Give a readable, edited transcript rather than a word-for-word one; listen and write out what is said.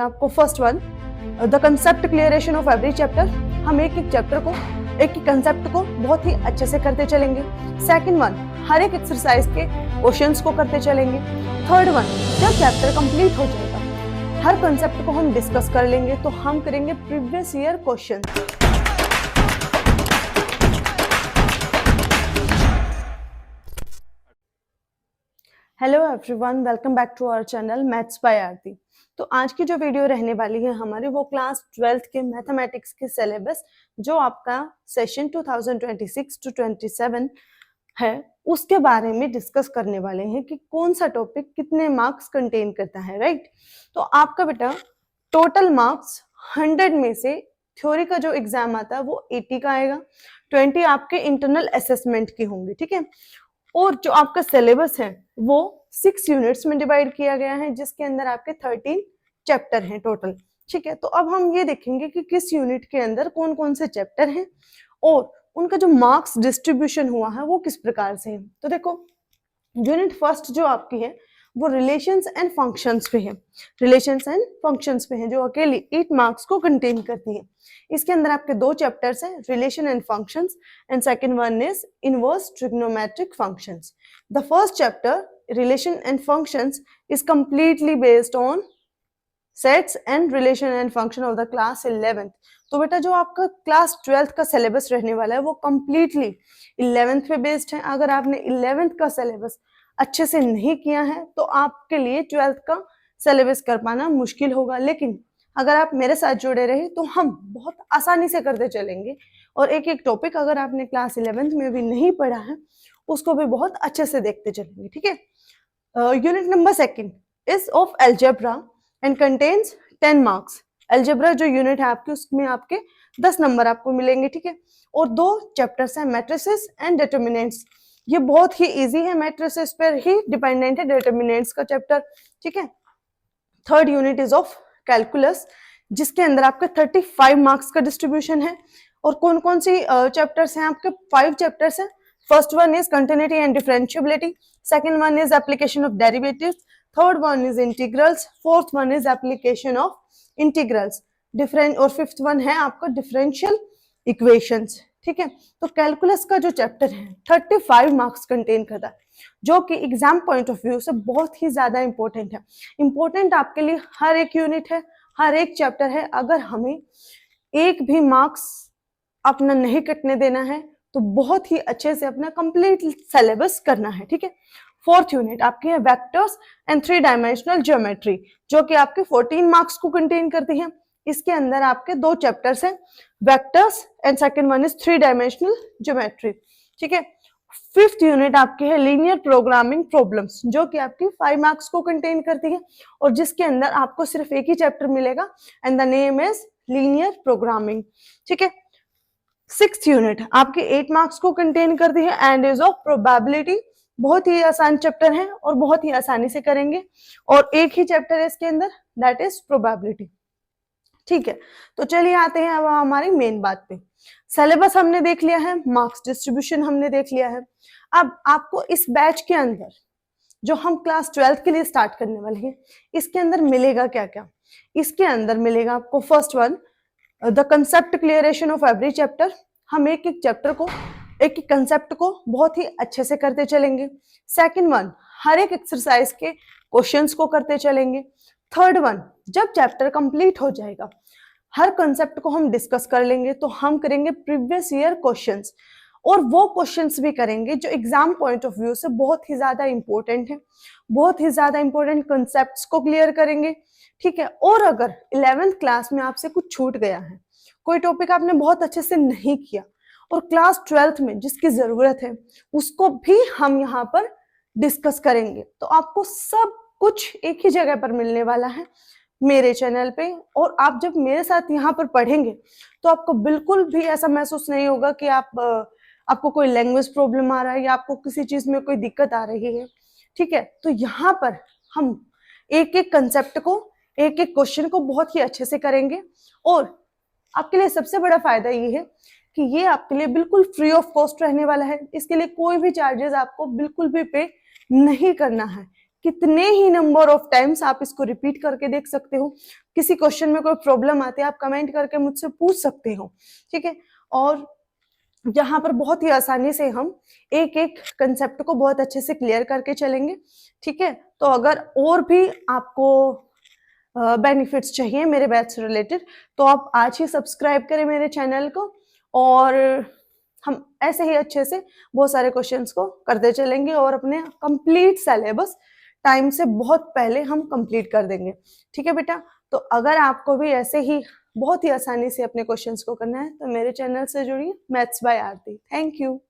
आपको first one the concept clearance of every chapter. हम एक एक चैप्टर को, एक एक कंसेप्ट को बहुत ही अच्छे से करते चलेंगे। सेकंड वन, हर एक एक्सरसाइज के क्वेश्चंस को करते चलेंगे। थर्ड वन, जब चैप्टर कंप्लीट हो जाएगा हर कंसेप्ट को हम डिस्कस कर लेंगे, तो हम करेंगे previous year question. Hello everyone, welcome back to our channel maths by Aarti. तो आज की जो वीडियो रहने वाली है हमारी, वो क्लास 12th के मैथमेटिक्स के सिलेबस जो आपका सेशन 2026 to 27 है, उसके बारे में डिस्कस करने वाले हैं कि कौन सा टॉपिक कितने मार्क्स कंटेन करता है, राइट। तो आपका बेटा टोटल मार्क्स 100 में से थ्योरी का जो एग्जाम आता है वो 80 का आएगा, 20 आपके इंटरनल असेसमेंट के होंगे, ठीक है। और जो आपका सिलेबस है वो 6 यूनिट्स में डिवाइड किया गया है, जिसके अंदर आपके 13 चैप्टर हैं टोटल, ठीक है। तो अब हम ये देखेंगे कि किस यूनिट के अंदर कौन कौन से चैप्टर हैं और उनका जो मार्क्स डिस्ट्रीब्यूशन हुआ है वो किस प्रकार से है। तो देखो, यूनिट फर्स्ट जो आपकी है वो रिलेशंस एंड फंक्शंस पे है। रिलेशंस एंड फंक्शंस पे है, जो अकेली 8 मार्क्स को कंटेन करती है। इसके अंदर आपके 2 चैप्टर्स हैं, relation and functions, and second one is inverse trigonometric functions. The first chapter relation and functions is completely based on sets and relation and function of the class 11th। तो बेटा जो आपका क्लास 12th का syllabus रहने वाला है वो completely 11th पे बेस्ड है। अगर आपने 11th का सिलेबस अच्छे से नहीं किया है तो आपके लिए 12th का सिलेबस कर पाना मुश्किल होगा, लेकिन अगर आप मेरे साथ जुड़े रहे तो हम बहुत आसानी से करते चलेंगे और एक एक टॉपिक अगर आपने क्लास 11th में भी नहीं पढ़ा है उसको भी बहुत अच्छे से देखते चलेंगे, ठीक है। Unit number second is of algebra and contains 10 marks. Algebra जो यूनिट है आपकी, उसमें आपके 10 नंबर आपको मिलेंगे, ठीक है। और 2 चैप्टर्स हैं, मैट्रिसेस एंड डिटरमिनेंट्स। ये बहुत ही इजी है, मैट्रिसेस पर ही डिपेंडेंट है डिटरमिनेंट्स का चैप्टर, ठीक है। Third unit is of calculus, जिसके अंदर आपके 35 मार्क्स का डिस्ट्रीब्यूशन है। और कौन कौन सी चैप्टर्स हैं आपके? 5 चैप्टर्स हैं। First one is continuity and differentiability, second one is application of derivatives, third one is integrals, fourth one is application of integrals, different, और फिफ्थ वन है आपका डिफरेंशियल इक्वेशंस, ठीक है। तो कैलकुलस का जो चैप्टर है 35 मार्क्स कंटेन करता है, जो कि एग्जाम पॉइंट ऑफ व्यू से बहुत ही ज्यादा इंपॉर्टेंट है। इंपॉर्टेंट आपके लिए हर एक यूनिट है, हर एक चैप्टर है। अगर हमें एक भी मार्क्स अपना नहीं कटने देना है तो बहुत ही अच्छे से अपना कंप्लीट सिलेबस करना है, ठीक है। फोर्थ यूनिट आपकी है वेक्टर्स एंड 3 डायमेंशनल ज्योमेट्री, जो कि आपके 14 मार्क्स को कंटेन करती है। इसके अंदर आपके 2 चैप्टर्स हैं, vectors and second one is 3 dimensional geometry, ठीक है। फिफ्थ यूनिट आपकी है लीनियर प्रोग्रामिंग प्रॉब्लम्स, जो कि आपकी 5 मार्क्स को कंटेन करती है और जिसके अंदर आपको सिर्फ एक ही चैप्टर मिलेगा and the name is linear programming, ठीक है। सिक्स्थ यूनिट आपके 8 मार्क्स को कंटेन करती है एंड इज ऑफ प्रोबेबिलिटी। बहुत ही आसान चैप्टर है और बहुत ही आसानी से करेंगे, और एक ही चैप्टर है इसके अंदर, दैट इज प्रोबेबिलिटी, ठीक है। तो चलिए आते हैं अब हमारी मेन बात पे। सिलेबस हमने देख लिया है, मार्क्स डिस्ट्रीब्यूशन हमने देख लिया है। अब आपको इस बैच के अंदर जो हम क्लास 12th के लिए स्टार्ट करने वाले हैं, इसके अंदर मिलेगा क्या क्या? इसके अंदर मिलेगा आपको first one the concept clearance of every chapter. हम एक एक चैप्टर को, एक एक कंसेप्ट को बहुत ही अच्छे से करते चलेंगे। सेकंड वन, हर एक एक्सरसाइज के क्वेश्चंस को करते चलेंगे। थर्ड वन, जब चैप्टर कंप्लीट हो जाएगा हर कंसेप्ट को हम डिस्कस कर लेंगे, तो हम करेंगे प्रीवियस ईयर क्वेश्चंस, और वो क्वेश्चंस भी करेंगे जो एग्जाम पॉइंट ऑफ व्यू से बहुत ही ज्यादा इंपॉर्टेंट है, बहुत ही ज्यादा इंपॉर्टेंट कंसेप्ट्स को क्लियर करेंगे, ठीक है। और अगर 11th क्लास में आपसे कुछ छूट गया है, कोई टॉपिक आपने बहुत अच्छे से नहीं किया और क्लास 12th में जिसकी जरूरत है उसको भी हम यहाँ पर डिस्कस करेंगे, तो आपको सब कुछ एक ही जगह पर मिलने वाला है मेरे चैनल पे। और आप जब मेरे साथ यहाँ पर पढ़ेंगे तो आपको बिल्कुल भी ऐसा महसूस नहीं होगा कि आपको कोई लैंग्वेज प्रॉब्लम आ रहा है या आपको किसी चीज में कोई दिक्कत आ रही है, ठीक है। तो यहाँ पर हम एक एक कंसेप्ट को, एक एक क्वेश्चन को बहुत ही अच्छे से करेंगे, और आपके लिए सबसे बड़ा फायदा ये है कि ये आपके लिए बिल्कुल फ्री ऑफ कॉस्ट रहने वाला है। इसके लिए कोई भी चार्जेस आपको बिल्कुल भी पे नहीं करना है, कितने ही नंबर ऑफ टाइम्स आप इसको रिपीट करके देख सकते हो। किसी क्वेश्चन में कोई प्रॉब्लम आती है आप कमेंट करके मुझसे पूछ सकते हो, ठीक है। और यहाँ पर बहुत ही आसानी से हम एक एक कंसेप्ट को बहुत अच्छे से क्लियर करके चलेंगे, ठीक है। तो अगर और भी आपको बेनिफिट्स चाहिए मेरे बैच से रिलेटेड तो आप आज ही सब्सक्राइब करें मेरे चैनल को, और हम ऐसे ही अच्छे से बहुत सारे क्वेश्चंस को करते चलेंगे और अपने कंप्लीट सिलेबस टाइम से बहुत पहले हम कंप्लीट कर देंगे, ठीक है बेटा। तो अगर आपको भी ऐसे ही बहुत ही आसानी से अपने क्वेश्चंस को करना है तो मेरे चैनल से जुड़िए, maths by Aarti. Thank you.